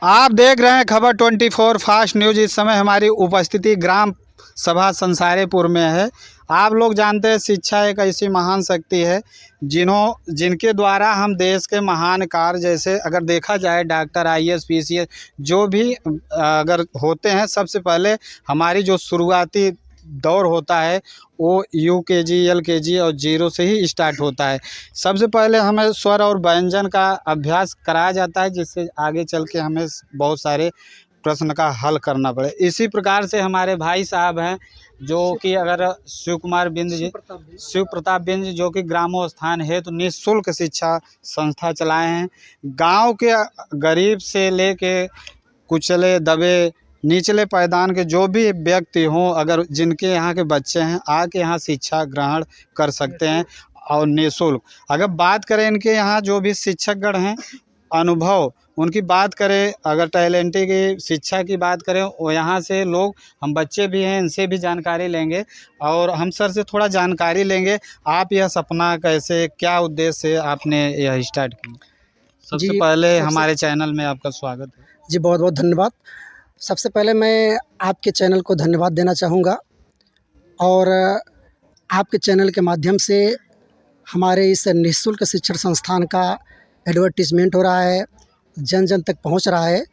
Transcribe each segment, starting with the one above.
आप देख रहे हैं खबर 24 फास्ट न्यूज। इस समय हमारी उपस्थिति ग्राम सभा संसारीपुर में है। आप लोग जानते हैं शिक्षा एक ऐसी महान शक्ति है जिनके द्वारा हम देश के महान कार्य, जैसे अगर देखा जाए डॉक्टर, आईएएस, पीसीएस जो भी अगर होते हैं, सबसे पहले हमारी जो शुरुआती दौर होता है वो यूकेजी, एलकेजी और जीरो से ही स्टार्ट होता है। सबसे पहले हमें स्वर और व्यंजन का अभ्यास कराया जाता है, जिससे आगे चल के हमें बहुत सारे प्रश्न का हल करना पड़े। इसी प्रकार से हमारे भाई साहब हैं जो कि अगर शिव प्रताप बिंद जो कि ग्रामोत्थान हेतु निःशुल्क शिक्षा संस्था चलाए हैं। गांव के गरीब से लेके कुचले दबे निचले पायदान के जो भी व्यक्ति हों, अगर जिनके यहाँ के बच्चे हैं, आके यहाँ शिक्षा ग्रहण कर सकते हैं और निःशुल्क। अगर बात करें इनके यहाँ जो भी शिक्षकगण हैं, अनुभव उनकी बात करें, अगर टैलेंटी की शिक्षा की बात करें, वो यहाँ से लोग, हम बच्चे भी हैं, इनसे भी जानकारी लेंगे और हम सर से थोड़ा जानकारी लेंगे। आप यह सपना कैसे, क्या उद्देश्य से आपने यह स्टार्ट किया? सबसे पहले हमारे चैनल में आपका स्वागत है। जी, बहुत बहुत धन्यवाद। सबसे पहले मैं आपके चैनल को धन्यवाद देना चाहूँगा और आपके चैनल के माध्यम से हमारे इस निःशुल्क शिक्षण संस्थान का एडवर्टीज़मेंट हो रहा है, जन जन तक पहुंच रहा है,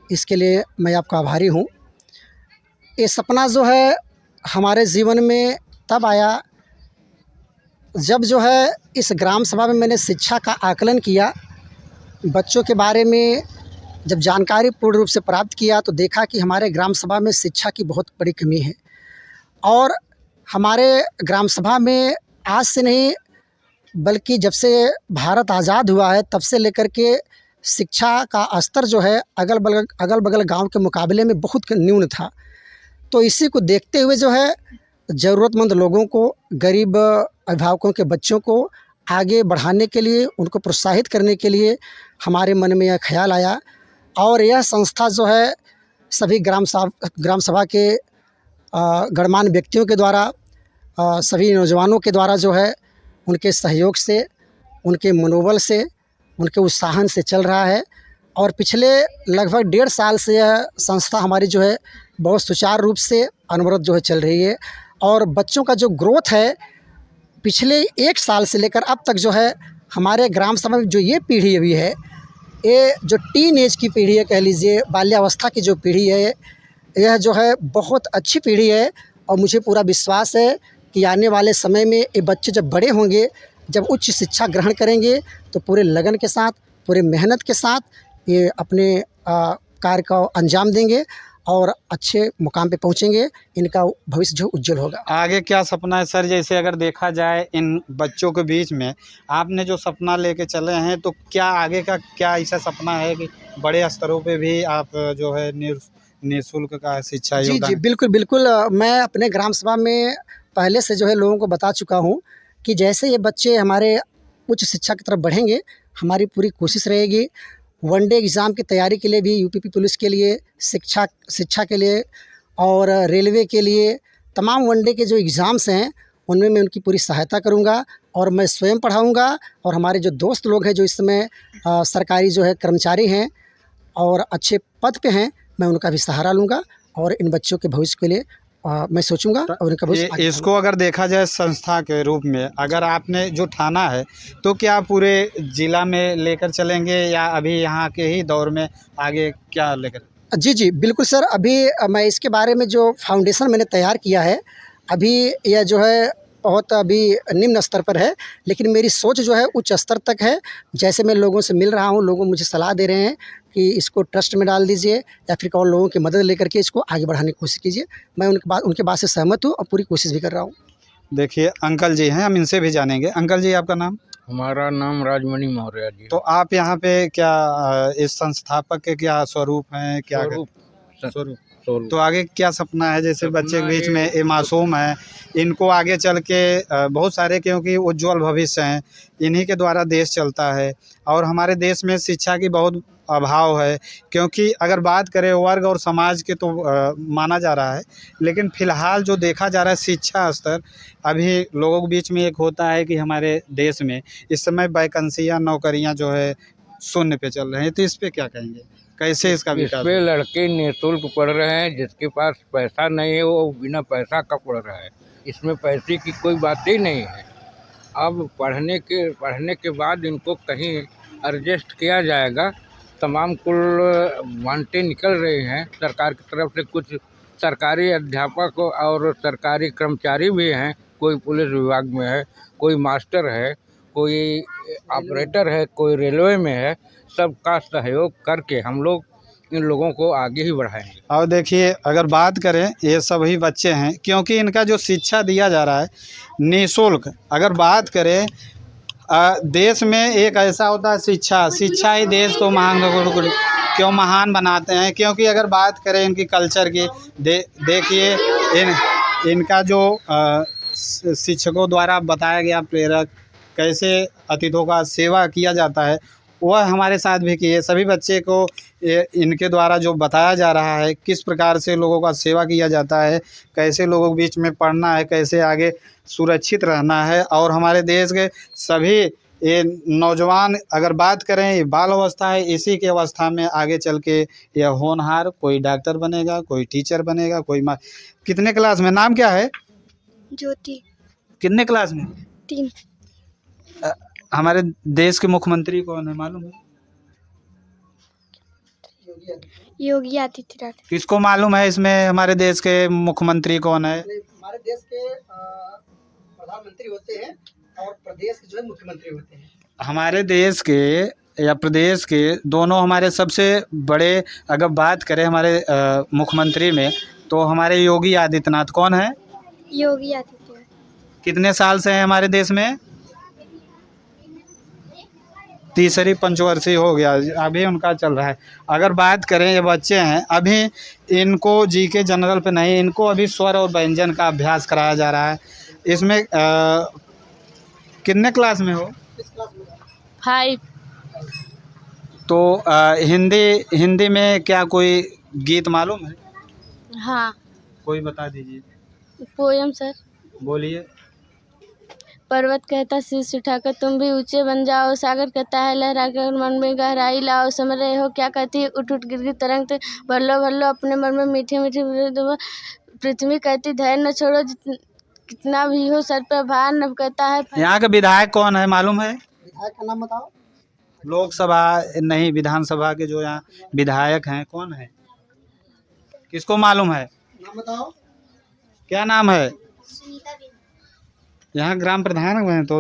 इसके लिए मैं आपका आभारी हूं। ये सपना जो है हमारे जीवन में तब आया जब जो है इस ग्राम सभा में मैंने शिक्षा का आकलन किया, बच्चों के बारे में जब जानकारी पूर्ण रूप से प्राप्त किया तो देखा कि हमारे ग्राम सभा में शिक्षा की बहुत बड़ी कमी है। और हमारे ग्राम सभा में आज से नहीं बल्कि जब से भारत आज़ाद हुआ है तब से लेकर के शिक्षा का स्तर जो है अगल बगल गांव के मुकाबले में बहुत न्यून था। तो इसी को देखते हुए जो है ज़रूरतमंद लोगों को, गरीब अभिभावकों के बच्चों को आगे बढ़ाने के लिए, उनको प्रोत्साहित करने के लिए हमारे मन में यह ख्याल आया। और यह संस्था जो है सभी ग्राम सभा के गणमान्य व्यक्तियों के द्वारा, सभी नौजवानों के द्वारा जो है उनके सहयोग से, उनके मनोबल से, उनके उत्साहन से चल रहा है। और पिछले लगभग 1.5 साल से यह संस्था हमारी जो है बहुत सुचारू रूप से अनवरत जो है चल रही है। और बच्चों का जो ग्रोथ है पिछले 1 साल से लेकर अब तक जो है हमारे ग्राम सभा में जो ये पीढ़ी अभी है, ये जो टीन एज की पीढ़ी है, कह लीजिए बाल्यावस्था की जो पीढ़ी है, यह जो है बहुत अच्छी पीढ़ी है। और मुझे पूरा विश्वास है कि आने वाले समय में ये बच्चे जब बड़े होंगे, जब उच्च शिक्षा ग्रहण करेंगे तो पूरे लगन के साथ, पूरे मेहनत के साथ ये अपने कार्य का अंजाम देंगे और अच्छे मुकाम पे पहुंचेंगे। इनका भविष्य जो उज्जवल होगा। आगे क्या सपना है सर? जैसे अगर देखा जाए इन बच्चों के बीच में आपने जो सपना लेके चले हैं, तो क्या आगे का क्या ऐसा सपना है कि बड़े स्तरों पे भी आप जो है निःशुल्क का शिक्षा योगदान? जी, बिल्कुल बिल्कुल। मैं अपने ग्राम सभा में पहले से जो है लोगों को बता चुका हूँ कि जैसे ये बच्चे हमारे उच्च शिक्षा की तरफ बढ़ेंगे, हमारी पूरी कोशिश रहेगी वनडे एग्ज़ाम की तैयारी के लिए भी, यूपीपी पुलिस के लिए, शिक्षा के लिए और रेलवे के लिए, तमाम वनडे के जो एग्ज़ाम्स हैं उनमें मैं उनकी पूरी सहायता करूंगा। और मैं स्वयं पढ़ाऊंगा और हमारे जो दोस्त लोग हैं जो इस समय सरकारी जो है कर्मचारी हैं और अच्छे पद पे हैं, मैं उनका भी सहारा लूँगा और इन बच्चों के भविष्य के लिए मैं सोचूंगा और उनका भविष्य। इसको अगर देखा जाए संस्था के रूप में, अगर आपने जो ठाना है तो क्या पूरे जिला में लेकर चलेंगे या अभी यहाँ के ही दौर में आगे क्या लेकर? जी, बिल्कुल सर। अभी मैं इसके बारे में जो फाउंडेशन मैंने तैयार किया है, अभी यह जो है बहुत अभी निम्न स्तर पर है, लेकिन मेरी सोच जो है उच्च स्तर तक है। जैसे मैं लोगों से मिल रहा हूँ, लोग मुझे सलाह दे रहे हैं कि इसको ट्रस्ट में डाल दीजिए या फिर और लोगों की मदद लेकर के इसको आगे बढ़ाने की कोशिश कीजिए। मैं उनके बात से सहमत हूँ और पूरी कोशिश भी कर रहा हूँ। देखिए अंकल जी हैं, हम इनसे भी जानेंगे। अंकल जी, आपका नाम? हमारा नाम राजमणि मौर्य जी। तो आप यहाँ पे क्या इस संस्थापक के क्या स्वरूप हैं? क्या स्वरूप? तो आगे क्या सपना है? जैसे बच्चे के बीच में ये मासूम है, इनको आगे चल के बहुत सारे, क्योंकि उज्जवल भविष्य हैं, इन्हीं के द्वारा देश चलता है। और हमारे देश में शिक्षा की बहुत अभाव है, क्योंकि अगर बात करें वर्ग और समाज के तो माना जा रहा है, लेकिन फ़िलहाल जो देखा जा रहा है शिक्षा स्तर, अभी लोगों के बीच में एक होता है कि हमारे देश में इस समय वैकेंसियाँ, नौकरियाँ जो है शून्य पे चल रहे हैं। तो इस पे क्या कहेंगे? कैसे इसका इस विकास पे होगा? लड़के निःशुल्क पढ़ रहे हैं। जिसके पास पैसा नहीं है वो बिना पैसा का पढ़ रहा है। इसमें पैसे की कोई बात ही नहीं है। अब पढ़ने के बाद इनको कहीं एडजस्ट किया जाएगा। तमाम कुल वांटे निकल रहे हैं सरकार की तरफ से। कुछ सरकारी अध्यापक और सरकारी कर्मचारी भी हैं। कोई पुलिस विभाग में है, कोई मास्टर है, कोई ऑपरेटर है, कोई रेलवे में है। सबका सहयोग करके हम लोग इन लोगों को आगे ही बढ़ाएंगे। और देखिए अगर बात करें ये सभी बच्चे हैं क्योंकि इनका जो शिक्षा दिया जा रहा है निःशुल्क। अगर बात करें देश में एक ऐसा होता है शिक्षा ही देश को महान बनाते हैं। क्योंकि अगर बात करें इनकी कल्चर की देखिए इनका जो शिक्षकों द्वारा बताया गया प्रेरक कैसे अतिथियों का सेवा किया जाता है वह हमारे साथ भी किए। सभी बच्चे को इनके द्वारा जो बताया जा रहा है किस प्रकार से लोगों का सेवा किया जाता है, कैसे लोगों के बीच में पढ़ना है, कैसे आगे सुरक्षित रहना है। और हमारे देश के सभी ये नौजवान अगर बात करें ये बाल अवस्था है, इसी के अवस्था में आगे चल के यह होनहार कोई डॉक्टर बनेगा, कोई टीचर बनेगा, कोई कितने क्लास में? नाम क्या है? ज्योति। कितने क्लास में? 3। हमारे देश के मुख्यमंत्री कौन है मालूम है? योगी आदित्यनाथ। किसको मालूम है इसमें हमारे देश के मुख्यमंत्री कौन है? हमारे देश के प्रधानमंत्री होते हैं और प्रदेश के जो है मुख्यमंत्री होते हैं। हमारे देश के या प्रदेश के दोनों हमारे सबसे बड़े अगर बात करें हमारे मुख्यमंत्री में तो हमारे योगी आदित्यनाथ। कौन है? योगी आदित्यनाथ। कितने साल से हैं हमारे देश में? तीसरी पंचवर्षीय हो गया, अभी उनका चल रहा है। अगर बात करें ये बच्चे हैं अभी इनको जीके जनरल पे नहीं, इनको अभी स्वर और व्यंजन का अभ्यास कराया जा रहा है। इसमें कितने क्लास में हो? 5। तो हिंदी में क्या कोई गीत मालूम है? हाँ, कोई बता दीजिए। Poem sir. बोलिए। पर्वत कहता शीश उठाकर तुम भी ऊंचे बन जाओ, सागर कहता है लहरा कर मन में गहराई लाओ, समझ रहे हो क्या कहती है उठ उठ गिर तरंग भर लो अपने मन में मीठे मीठे। पृथ्वी कहती धैर्य न छोड़ो कितना भी हो सर पर भार। न कहता है यहाँ का विधायक कौन है मालूम है? विधायक का नाम बताओ। लोकसभा नहीं, विधानसभा के जो यहाँ विधायक हैं कौन है? किसको मालूम है? नाम बताओ। क्या नाम है? यहाँ ग्राम प्रधान हैं तो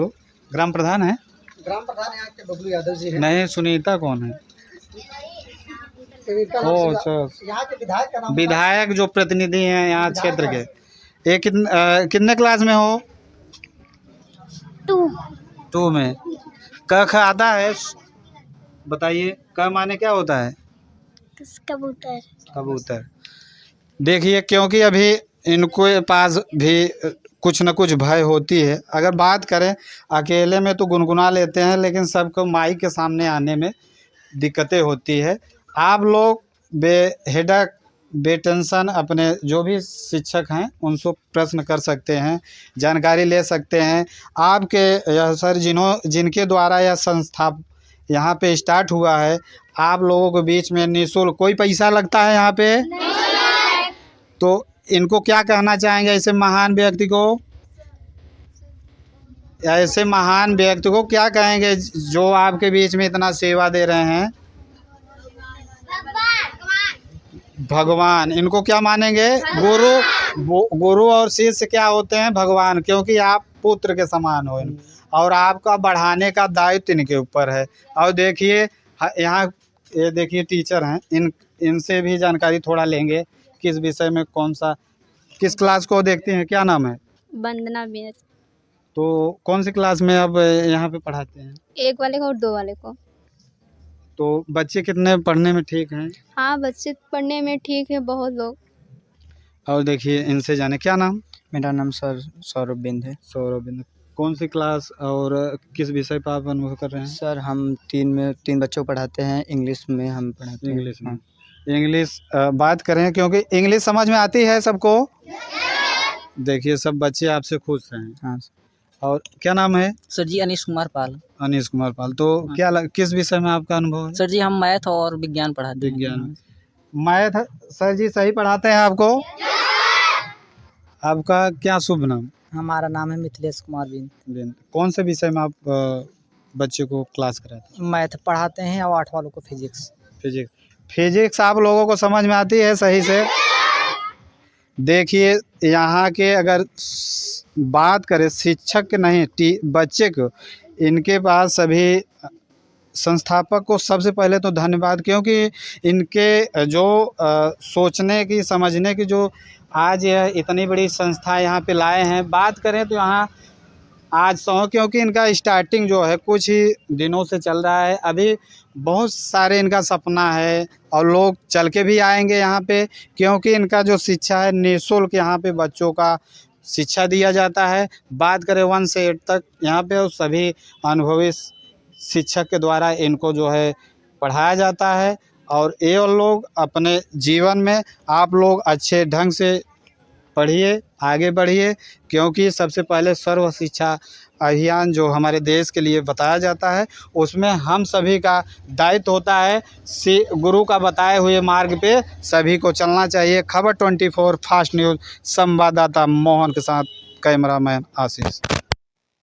ग्राम प्रधान है? ग्राम प्रधान यहाँ के बबलू यादव जी हैं। नहीं, सुनीता कौन है? ओ अच्छा, यहाँ के विधायक का नाम विधायक जो प्रतिनिधि हैं यहाँ क्षेत्र के। ये कितने क्लास में हो? 2 में। क ख आता है? बताइए। क माने क्या होता है? कबूतर। कबूतर। देखिए क्योंकि अभी इनको पास भी कुछ न कुछ भय होती है। अगर बात करें अकेले में तो गुनगुना लेते हैं लेकिन सबको माइक के सामने आने में दिक्कतें होती है। आप लोग बेहिचक बेटेंशन अपने जो भी शिक्षक हैं उनसे प्रश्न कर सकते हैं, जानकारी ले सकते हैं। आपके यह सर जिनके द्वारा यह संस्था यहाँ पे स्टार्ट हुआ है आप लोगों के बीच में निःशुल्क, कोई पैसा लगता है यहाँ पे? तो इनको क्या कहना चाहेंगे ऐसे महान व्यक्ति को? ऐसे महान व्यक्ति को क्या कहेंगे जो आपके बीच में इतना सेवा दे रहे हैं? भगवान। इनको क्या मानेंगे? गुरु और शिष्य क्या होते हैं? भगवान। क्योंकि आप पुत्र के समान हो और आपका बढ़ाने का दायित्व इनके ऊपर है। और देखिए यहाँ ये देखिए टीचर हैं, इनसे भी जानकारी थोड़ा लेंगे किस विषय में किस क्लास को देखते हैं। क्या नाम है? वंदना बेस। तो कौन सी क्लास में अब यहाँ पे पढ़ाते हैं? 1 वाले को और 2 वाले को। तो बच्चे कितने पढ़ने में ठीक हैं? हाँ, बच्चे पढ़ने में ठीक है बहुत लोग। और देखिए इनसे जाने। क्या नाम? मेरा नाम सर सौरभ बिंद है। सौरभ बिंद। कौन सी क्लास और किस विषय पर आप अनुभव कर रहे हैं? सर हम 3 बच्चों को पढ़ाते हैं। इंग्लिश में हम पढ़ाते हैं। इंग्लिश में। इंग्लिश बात करें क्योंकि इंग्लिश समझ में आती है सबको। देखिए सब बच्चे आपसे खुश हैं। हाँ। और क्या नाम है? सर जी अनीश कुमार पाल। अनीश कुमार पाल। तो किस विषय में आपका अनुभव है? सर जी हम मैथ और विज्ञान पढ़ाते हैं। विज्ञान। मैथ सर जी सही पढ़ाते हैं आपको? आपका क्या शुभ नाम? हमारा नाम है मिथिलेश कुमार बिंद। कौन से विषय में आप बच्चे को क्लास कराते हैं? मैथ पढ़ाते हैं और 8 वालों को फिजिक्स। फिजिक्स आप लोगों को समझ में आती है सही से? देखिए यहाँ के अगर बात करें शिक्षक के नहीं बच्चे को, इनके पास सभी संस्थापक को सबसे पहले तो धन्यवाद, क्योंकि इनके जो सोचने की समझने की जो आज यह इतनी बड़ी संस्था यहाँ पे लाए हैं। बात करें तो यहाँ आज क्योंकि इनका स्टार्टिंग जो है कुछ ही दिनों से चल रहा है। अभी बहुत सारे इनका सपना है और लोग चल के भी आएंगे यहाँ पे, क्योंकि इनका जो शिक्षा है निःशुल्क यहाँ पे बच्चों का शिक्षा दिया जाता है। बात करें 1 से 8 तक यहाँ पे सभी अनुभवी शिक्षक के द्वारा इनको जो है पढ़ाया जाता है। और ये लोग अपने जीवन में आप लोग अच्छे ढंग से पढ़िए, आगे बढ़िए, क्योंकि सबसे पहले सर्व शिक्षा अभियान जो हमारे देश के लिए बताया जाता है उसमें हम सभी का दायित्व होता है गुरु का बताए हुए मार्ग पे सभी को चलना चाहिए। खबर 24 फास्ट न्यूज़ संवाददाता मोहन के साथ कैमरामैन आशीष।